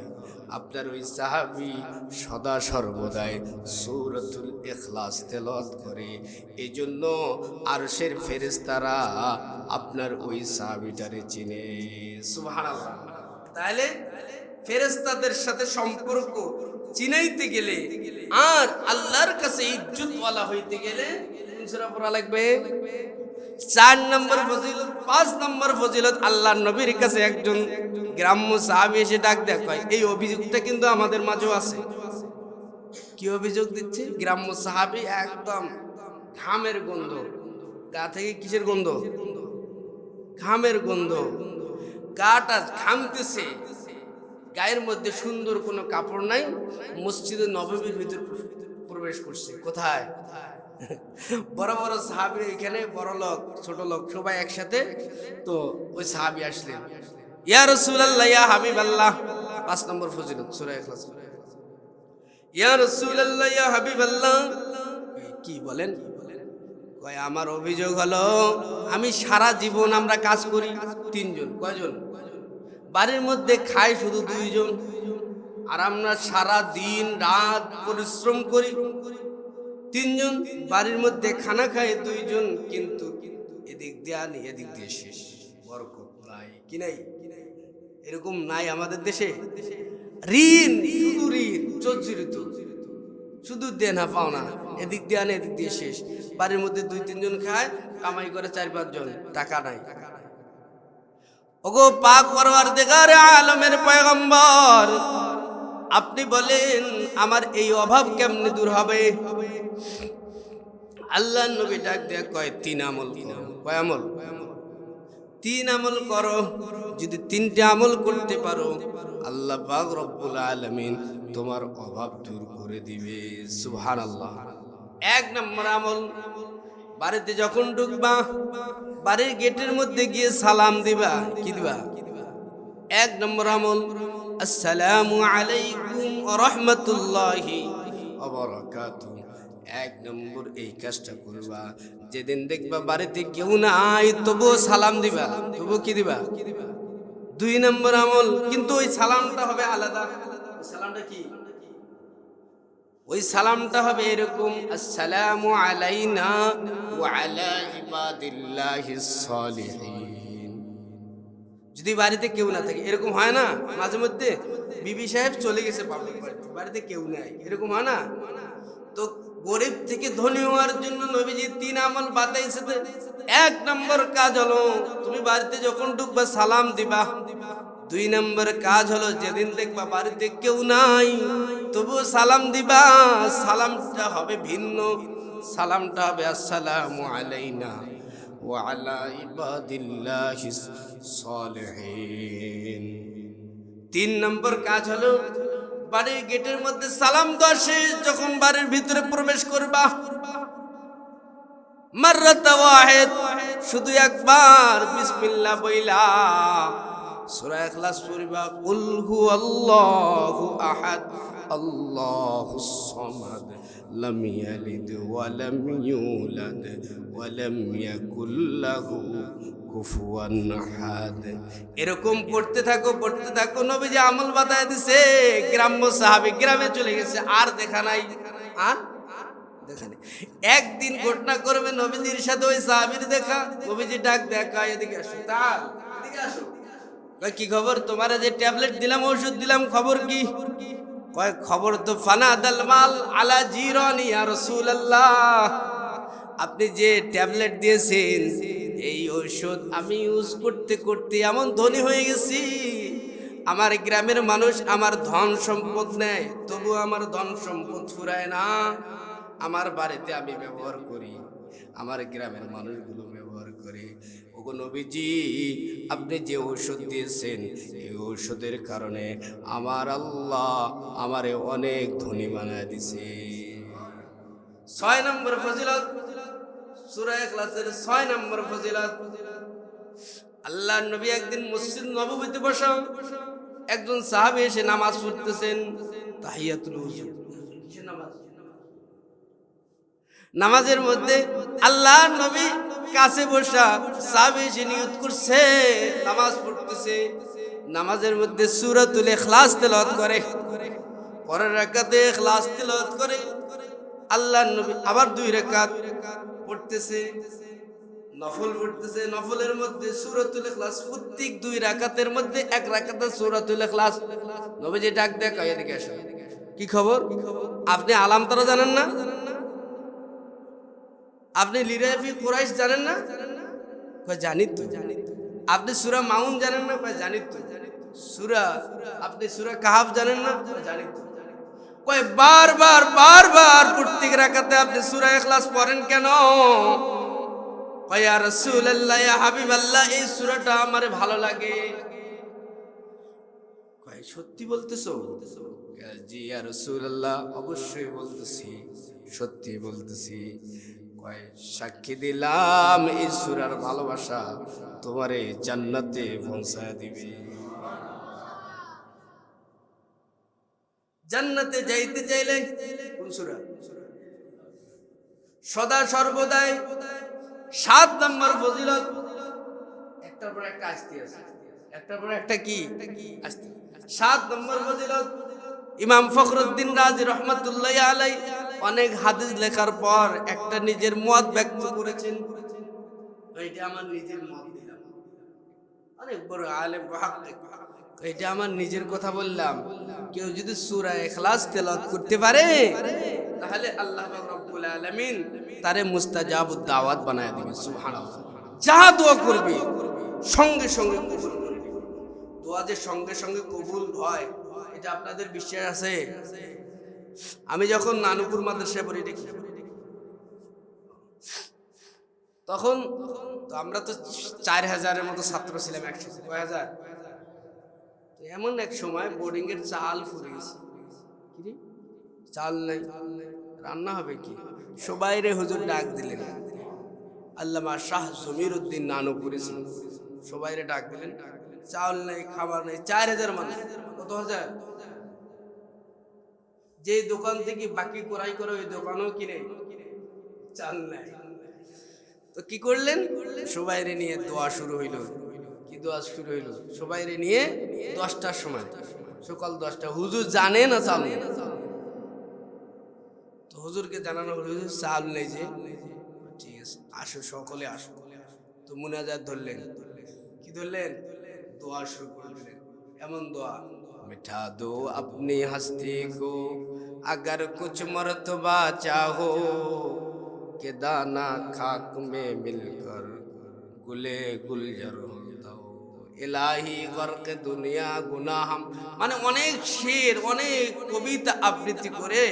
আপনার ওই সাহাবী সদা সর্বদাই সূরাতুল ইখলাস তেলাওয়াত করে, এজন্য আরশের ফেরেশতারা আপনার ওই সাহাবীটারে চিনে। সুবহানাল্লাহ। তাহলে ফেরেশতাদের সাথে সম্পর্ক চিনাইতে গেলে আর আল্লাহর কাছে ইজ্জতওয়ালা হইতে গেলে কোন সূরা পড়া লাগবে? 4 নম্বর ফজিলত। 5 নম্বর ফজিলত, আল্লাহর নবীর কাছে একজন গ্রাম্য সাহাবী এসে ডাক দেয়, কয় এই অভিযোগটা কিন্তু আমাদের মাঝেও আছে। কি অভিযোগ দিচ্ছে? গ্রাম্য সাহাবী একদম ঘামের গন্ধ, গা থেকে কিসের গন্ধ? ঘামের গন্ধ, গাটা ঘামতেছে, গায়ের মধ্যে সুন্দর কোনো কাপড় নাই, মসজিদে নববীর ভিতর প্রবেশ করছে। কোথায়? বড় বড় সাহাবী, এখানে বড় লোক ছোট লোক সবাই একসাথে। তো ওই সাহাবী আসলেন, ইয়া রাসূলুল্লাহ ইয়া হাবিবাল্লাহ। 5 নম্বর ফজিলত সূরা ইখলাস। ইয়া রাসূলুল্লাহ ইয়া হাবিবাল্লাহ। কি বলেন? কয় আমার অভিযোগ হলো আমি সারা জীবন আমরা কাজ করি 3 জন। কয়জন? বাড়ির মধ্যে খাই শুধু 2 জন, আর আমরা সারা দিন রাত পরিশ্রম করি 3 জন। বাড়ির মধ্যে খানা খায় 2 জন, কিন্তু এদিক দিয়ে আনি এদিক দিয়ে শেষ, বরকত নাই। কি নাই? এরকম নাই আমাদের দেশে। ঋণ, শুধু ঋণ, জর্জরিত, শুধু দেনা পাওনা, এদিক দিয়ে আনে এদিক দিয়ে শেষ। বাড়ির মধ্যে 2-3 জন খায়, কামাই করে 4-5 জন, টাকা নাই। ওগো পাক পরওয়ারদিগার আলমের পয়গম্বর, আপনি বলেন আমার এই অভাব কেমনে দূর হবে? আল্লাহর নবী ডাক দিয়ে কয় 3 আমল করো। কয় আমল? 3 আমল করো। যদি 3টে আমল করতে পারো, আল্লাহ পাক রব্বুল আলামিন তোমার অভাব দূর করে দিবে। সুবহানাল্লাহ। 1 নম্বর আমল, বাড়িতে যখন ঢুকবা বাড়ির গেটের মধ্যে গিয়ে সালাম দিবা। কি দিবা? 1 নম্বর আমল, আসসালামু আলাইকুম ওয়া রাহমাতুল্লাহি ওয়া বারাকাতুহু। 1 নম্বর এই কাজটা করবা। যেদিন দেখবা বাড়িতে কেউ নাই তবুও সালাম দিবা। তবুও কি দিবা? 2 নম্বর আমল, কিন্তু ওই সালামটা হবে আলাদা। সালামটা কি? ওই সালামটা হবে এরকম, আসসালামু আলাইনা ওয়া আলা ইবাদিল্লাহিস সালিহিন। যদি বাড়িতে কেউ না থাকে, এরকম হয় না মাঝে মধ্যে, বিবি সাহেব চলে গেছে বাপের বাড়িতে, বাড়িতে কেউ নাই, এরকম হয় না? তো গরিব থেকে ধনী হওয়ার জন্য নবীজি 3 আমল বাতাইছে। 1 নম্বর কাজ হলো তুমি বাড়িতে যখন ঢুকবা সালাম দিবা। 2 নম্বর কাজ হলো যেদিন দেখবা বাড়িতে কেউ নাই তবু সালাম দিবা। সালামটা হবে ভিন্ন, সালামটা হবে আসসালামু আলাইনা ওয়া আলা ইবাদিল্লাহিস সালিহিন। 3 নম্বর কাজ হলো বাড়ির গেটের মধ্যে সালাম দেওয়া শেষ, যখন বাড়ির ভিতরে প্রবেশ করবা মাররাতা ওয়াহিদ, শুধু একবার বিসমিল্লাহ বইলা সূরা ইখলাস পড়বা। কুল হুয়াল্লাহু আহাদ আল্লাহুস সামাদ লাম ইয়ালিদ ওয়া লাম ইউলাদ ওয়া লাম ইয়াকুল লাহু কুফুয়ান আহাদ। এরকম পড়তে থাকো পড়তে থাকো। নবীজি আমল বাতায় দিছে। গ্রাম্য সাহাবী গ্রামে চলে গেছে, আর দেখা নাই। আর দেখা নেই। একদিন ঘটনা করবে নবীজির সাথে ওই সাহাবীর দেখা। নবীজি ডাক দেখা, এদিকে আসো, তার এদিকে আসো। কয় কি খবর? তোমারে যে ট্যাবলেট দিলাম, ওষুধ দিলাম, খবর কি? কয় খবর তো ফানাদাল মাল আলা জিরানি ইয়া রাসূলুল্লাহ। আপনি যে ট্যাবলেট দিয়েছেন এই ঔষধ আমি ইউজ করতে করতে এমন ধনী হয়ে গেছি, আমার গ্রামের মানুষ আমার ধন সম্পদ নেয় তবু আমার ধন সম্পদ ফুরায় না। আমার বাড়িতে আমি ব্যবহার করি, আমার গ্রামের মানুষগুলো ব্যবহার করে। ওগো নবীজি, আপনি যে ঔষধ দিয়েছেন এই ঔষধের কারণে আমার আল্লাহ আমারে অনেক ধনী বানায় দিছে। 6 নম্বর ফজিলত, সূরা ইখলাসের 6 নম্বর ফজিলত। আল্লাহর নবী একদিন মসজিদ নববীতে বসা, একজন সাহাবী এসে নামাজ পড়তেছেন, তাহিয়াতুল ওযু। কিসের নামাজ? নামাজের মধ্যে আল্লাহর নবী কাছে বসা, সাহাবী এসে নিয়ত করছে নামাজ পড়তেছে। নামাজের মধ্যে সূরাতুল ইখলাস তেলাওয়াত করে, পরের রাকাতে ইখলাস তেলাওয়াত করে। আল্লাহর নবী আবার 2 রাকাত পড়তেছে, নফল পড়তেছে, নফলের মধ্যে সূরাতুল ইখলাস। প্রত্যেক 2 রাকাতের মধ্যে 1 রাকাতে সূরাতুল ইখলাস। নবীজি ডাক দেয়, কয় এদিকে আসো, কি খবর? আপনি আলাম তারা জানেন না? আপনি লিরাফি কুরাইশ জানেন না? কয় জানি তো। আপনি সূরা মাউন জানেন না? কয় জানি তো। আপনি সূরা কাহাফ জানেন না? কয় জানি তো। কয় বারবার প্রত্যেক রাকাতে আপনি সূরা ইখলাস পড়েন কেন? কয় ইয়া রাসূলুল্লাহ, ইয়া হাবিবাল্লাহ, এই সূরাটা আমার ভালো লাগে। কয় সত্যি বলতেছো? জি ইয়া রাসূলুল্লাহ, অবশ্যই বলতেছি, সত্যি বলতেছি। কয় সাক্ষী দিলাম এই সূরার ভালোবাসা তোমারে জান্নাতে পৌঁছায় দিবে। জান্নাতে যাইতে চাইলে কোন সূরা? সদা সর্বদাই 7 নম্বর ফজিলত, একটার পর একটা আসতে আছে, একটার পর একটা কি আসতে। 7 নম্বর ফজিলত ইমাম ফখরুদ্দিন রাজি রহমাতুল্লাহি আলাইহি অনেক হাদিস লেখার পর একটা নিজের মত ব্যক্ত করেছেন। এটা আমার নিজের মত দিলাম, অনেক বড় আলেম মুহাক্কিক, এটা আমার নিজের কথা বললাম। কেউ যদি সূরা ইখলাস তেলাওয়াত করতে পারে তাহলে আল্লাহ রাব্বুল আলামিন তারে মুস্তাজাবুদ দাওয়াত বানায় দিবে। সুবহানাল্লাহ। যা দোয়া করবে সঙ্গে সঙ্গে কবুল করে দিবে। দোয়া যে সঙ্গে সঙ্গে কবুল হয় এটা আপনাদের বিশ্বাস আছে? আমি যখন নানুপুর মাদ্রাসায় পড়ি দেখি, তখন তো আমরা তো 4000-এর মতো ছাত্র ছিলাম একসাথে। কয় হাজার? এমন এক সময় বোর্ডিং এর চাল ফুরিয়েছে, চাল নাই, রান্না হবে কি? সবাই রে হুজুর ডাক দিলেন। আল্লামা শাহ জমির উদ্দিন নানুপুরি ছিল, সবাই রে ডাক দিলেন। চাল নেই, খাবার নেই, 4000 মানুষ। কত হাজার? যে দোকান থেকে বাকি ক্রয় করে ওই দোকানও কিনে চাল নাই। তো কি করলেন? সবাই রে নিয়ে দোয়া শুরু হইল। কি দোয়া শুরু হইল? সবাই রে নিয়ে 10টার সময়, সকাল 10টা, হুজুর জানে না চাল নেই। তো হুজুরকে জানানো হলো, হুজুর চাল নেই যে। ঠিক আছে, আসো, সকলে আসো। তো মুনাজাত ধরলেন। কি ধরলেন? দোয়া শুরু করে দিলেন। এমন দোয়া, মিঠা দো আপনি হস্তি কো अगर कुछ मर्तबा चाहो के दाना खाक में मिलकर गुले गुलजर हो इलाही गर्क दुनिया गुनाहम। মানে অনেক শের, অনেক কবিতা আবৃত্তি করে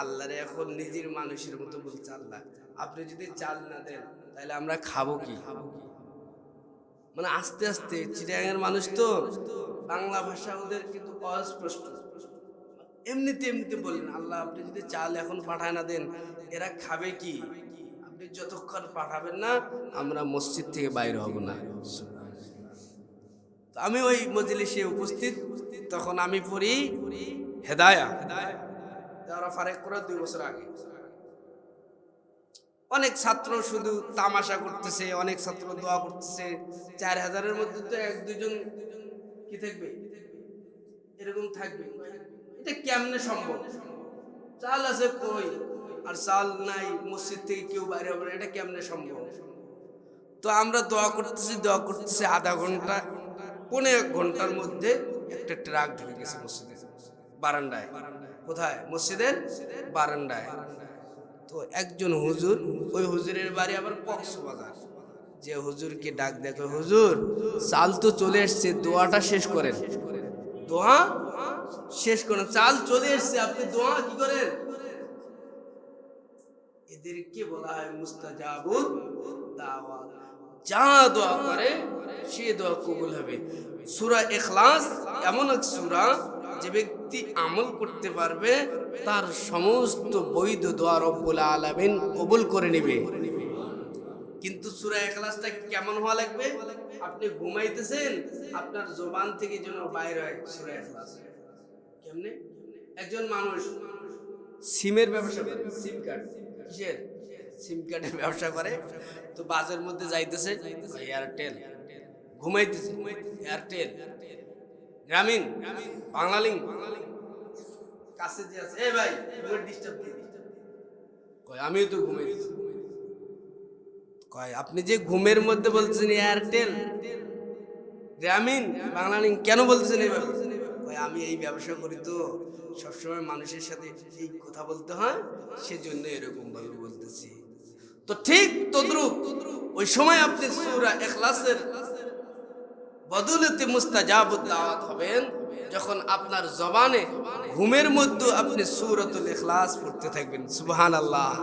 আল্লাহরে এখন নিজের মানুষের মতো বলছে, আল্লাহ আপনি যদি চাল না দেন তাহলে আমরা খাবো কি? মানে আস্তে আস্তে চিটাগাংয়ের মানুষ তো বাংলা ভাষা ওদের কিন্তু অস্পষ্ট। এমনিতে বললেন, আল্লাহ আপনি যদি চাল এখন পাঠায় না দেন এরা খাবে কি? আপনি যতক্ষণ পাঠাবেন না আমরা মসজিদ থেকে বাইরে হব না। তো আমি ওই মজলিসে উপস্থিত, তখন আমি পড়ি হেদায়া, যারা ফারেক করে 2 বছর আগে। অনেক ছাত্র শুধু তামাশা করতেছে, অনেক ছাত্র দোয়া করতেছে। 4000-এর মধ্যে তো 1-2 জন কি থাকবে? এরকম থাকবে। এটা কেমনে সম্ভব? চাল আছে কই, আর চাল নাই, মসজিদ থেকে কেউ বাইরে হবে না, এটা কেমনে সম্ভব? তো আমরা দোয়া করতেছি আধা ঘন্টা, 1.5 ঘন্টার মধ্যে একটা ট্রাক ঢুকে গেছে মসজিদের বারান্দায়। কোথায়? মসজিদের বারান্দায়। তো একজন হুজুর, ওই হুজুরের বাড়ি আবার কক্সবাজার, যে হুজুরকে ডাক দেখো, হুজুর চাল তো চলে এসছে, দোয়াটা শেষ করেন। দোয়া শেষ করেন, চাল চলে এসছে, আপনি দোয়া কি করেন? এদেরকে বলা হয় মুস্তাজাবুদ দাওয়াত। যা দোয়া করে সে দোয়া কবুল হবে। সূরা ইখলাস এমন এক সূরা যে ব্যক্তি আমল করতে পারবে তার সমস্ত বৈধ দোয়া রব্বুল আলামিন কবুল করে নেবে। কিন্তু সূরা ইখলাসটা কেমন হওয়া লাগবে? আপনি ঘুমাইতেছেন, আপনার জবান থেকে যেন বাইরে হয় সূরা ইখলাস। কেমনে? একজন মানুষ সিমের ব্যবসা করে, সিম কার্ড, কিসের? সিম কার্ডের ব্যবসা করে। তো বাজারের মধ্যে যাইতেছে, এয়ারটেল, ঘুমাইতেছে। এয়ারটেল, গ্রামীণ, বাংলালিংক কাছে যে আছে, এ ভাই ঘুমের ডিস্টার্ব দিয়ে কয় আমিও তো ঘুমাইতেছি। কয় আপনি যে ঘুমের মধ্যে বলছেন এয়ারটেল, গ্রামীণ, বাংলালিংক, কেন বলতেছেন এইভাবে? কয় আমি এই ব্যবসা করি তো, সবসময় মানুষের সাথে এই কথা বলতে হয়, সেজন্য এরকম ভাবে বলতেছি। তো ঠিক তদ্রুপ ওই সময় আপনি সূরা ইখলাসের বদৌলতে মুস্তাজাবুদ দাওয়াত হবেন, যখন আপনার জবানে ঘুমের মধ্যে আপনি সূরাতুল ইখলাস পড়তে থাকবেন। সুবহানাল্লাহ।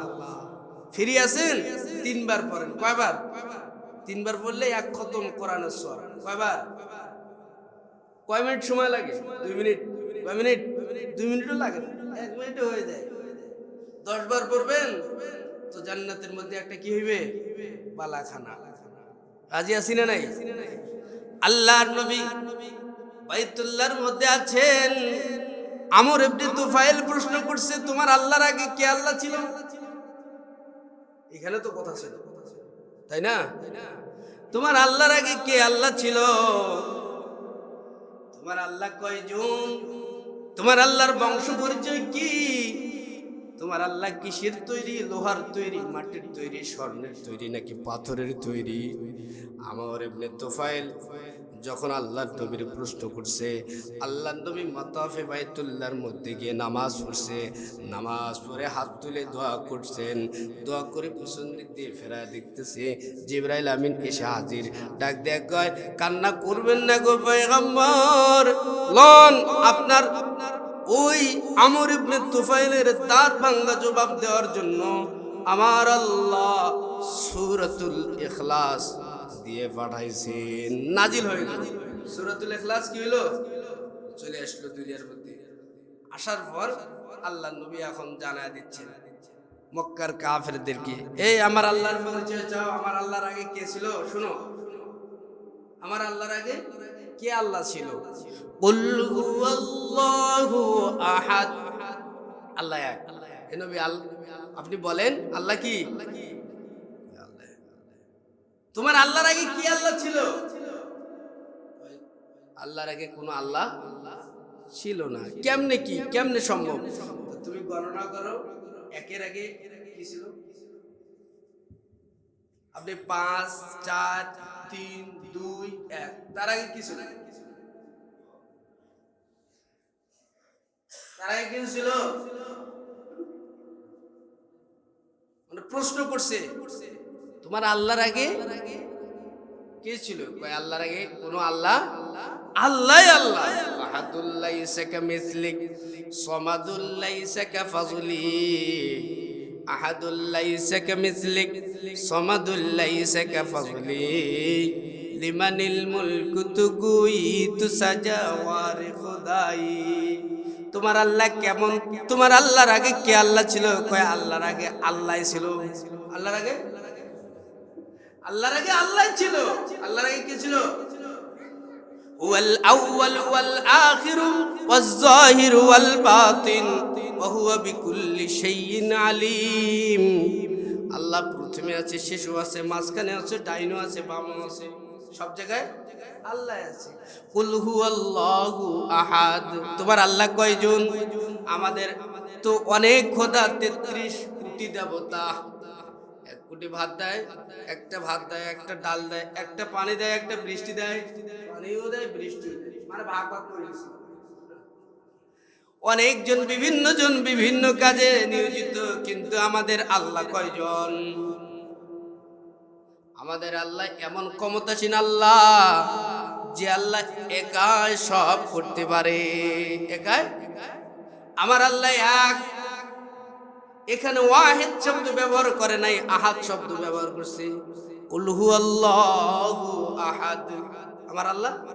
ফিরে আসেন, 3 বার পড়েন। কয়বার? 3 বার পড়লে এক খতম কোরআনের সূরা। কয়বার? কয় মিনিট সময় লাগে? 2 মিনিট। কয় মিনিট? 2 মিনিটও লাগে না, 1 মিনিটে হয়ে যায়। 10 বার পড়বেন তো জান্নাতের মধ্যে একটা কি হইবে? বালাখানা। রাজি আছি না নাই? আল্লাহর নবী বাইতুল্লাহর মধ্যে আছেন। আমর ইবনে তুফাইল প্রশ্ন করছে, তোমার আল্লাহর আগে কে আল্লাহ ছিল? এখানে তো কথা ছিল, তাই না? তোমার আল্লাহর আগে কে আল্লাহ ছিল? তোমার আল্লাহ কয়জন? তোমার আল্লাহর বংশ পরিচয় কি? তোমার আল্লাহ কিসের তৈরি? লোহার তৈরি, মাটির তৈরি, স্বর্ণের তৈরি নাকি পাথরের তৈরি? আমর ইবনে তুফাইল যখন আল্লাহর নবীর প্রশ্ন করছে, আল্লাহর নবী মাতাফে বাইতুল্লাহর মধ্যে গিয়ে নামাজ পড়ছে। নামাজ পড়ে হাত তুলে দোয়া করছেন। দোয়া করে পিছন দিক দিয়ে ফেরা দেখতেছে জিবরাইল আমিন এসে হাজির। ডাক দেয়া কয়, কান্না করবেন না গো পয়গম্বর, লন আপনার ওই আমর ইবনে তুফাইলের দাঁত ভাঙ্গা জবাব দেওয়ার জন্য আমার আল্লাহ সূরাতুল ইখলাস দিয়ে পাঠাইছেন। নাজিল হয়ে গেল সূরাতুল ইখলাস। কি হলো? চলে আসলো দুনিয়ার মধ্যে। আসার পর আল্লাহ নবী এখন জানায় দিচ্ছেন মক্কার কাফেরদেরকে, এই আমার আল্লাহর পরিচয় চাও। আমার আল্লাহর আগে কে ছিল? শুনো, আমার আল্লাহর আগে কে আল্লাহ ছিল? কুল হুয়াল্লাহু আহাদ। আল্লাহ এক। এ নবী আপনি বলেন আল্লাহ কি? তোমার আল্লাহর আগে কি আল্লাহ ছিল? আল্লাহর আগে কোনো আল্লাহ ছিল না। কেমনে কি? কেমনে সম্ভব? তুমি গণনা করো, একের আগে কি ছিল? আপনি 5, 4, 3, 2, 1, তার আগে কি ছিল? তার আগে কি ছিল? মানে প্রশ্ন করছে তোমার আল্লাহর আগে কে ছিল? কয় আল্লাহর আগে কোনো আল্লাহ, আল্লাহ আল্লাহ। আহাদুল লাইসা কামিসলিক সামাদুল লাইসা কাফাজলি। আহাদুল লাইসা কামিসলিক সামাদুল লাইসা কাফাজলি। লিমানিল মুলকু তুগুইতু সাজাওয়ার খোদাই। তোমার আল্লাহ কেমন? তোমার আল্লাহর আগে কে আল্লাহ ছিল? কয় আল্লাহর আগে আল্লাহ ছিল। আল্লাহর আগে আল্লাহ ছিল। আল্লাহর আগে কে ছিল? হুয়াল আউয়াল ওয়াল আখিরু ওয়াজ যাহিরু ওয়াল বাতিন ওয়া হুয়া বিকুল্লি শাইইন আলিম। আল্লাহ প্রথমে আছে, শেষও আছে, মাঝখানে আছে, ডাইনও আছে, বামও আছে, সব জায়গায় আল্লাহ আছে। কুল হুয়াল্লাহু আহাদ। তোমার আল্লাহ কয়জন? আমাদের তো অনেক খোদা, 33 কোটি দেবতা। 1 কোটি ভাত দেয়, একটা ভাত দেয়, একটা ডাল দেয়, একটা পানি দেয়, একটা বৃষ্টি দেয়, পানিও দেয়, বৃষ্টি দেয়, মানে ভাগ ভাগ করে দিয়েছে। অনেকজন বিভিন্ন জন বিভিন্ন কাজে নিয়োজিত, কিন্তু আমাদের আল্লাহ কয়জন? আমাদের আল্লাহ এমন ক্ষমতাসীন আল্লাহ যে আল্লাহ একাই সব করতে পারে। একাই। আমার আল্লাহ এক। এখানে ওয়াহিদ শব্দ ব্যবহার করে নাই, আহাদ শব্দ ব্যবহার করছে। কুল হুয়াল্লাহু আহাদ। আমার আল্লাহ